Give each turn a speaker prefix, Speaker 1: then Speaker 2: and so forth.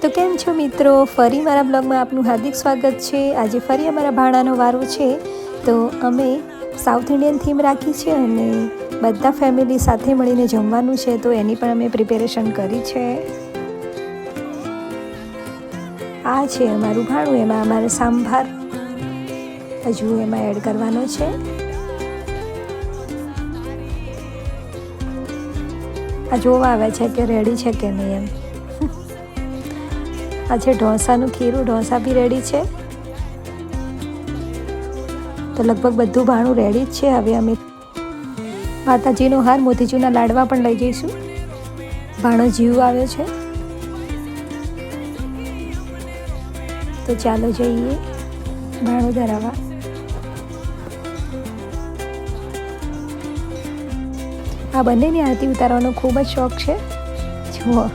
Speaker 1: તો કેમ છો મિત્રો, ફરી મારા બ્લોગમાં આપનું હાર્દિક સ્વાગત છે। આજે ફરી અમારા ભાણાનો વારો છે, તો અમે સાઉથ ઇન્ડિયન થીમ રાખી છે અને બધા ફેમિલી સાથે મળીને જમવાનું છે, તો એની પણ અમે પ્રિપેરેશન કરી છે। આ છે અમારું ભાણું, એમાં અમારે સાંભાર હજુ એમાં એડ કરવાનો છે। આ જોવા આવે છે કે રેડી છે કે નહીં એમ। આ છે ઢોસાનું ખીરું, ઢોસા બી રેડી છે। તો લગભગ બધું ભાણું રેડી જ છે। હવે અમે માતાજીનો હાર, મોતીચૂરના લાડવા પણ લઈ જઈશું। ભાણો જીવ આવ્યો છે, તો ચાલો જઈએ ભાણું ધરાવવા। આ બંનેની આરતી ઉતારવાનો ખૂબ જ શોખ છે, જુઓ।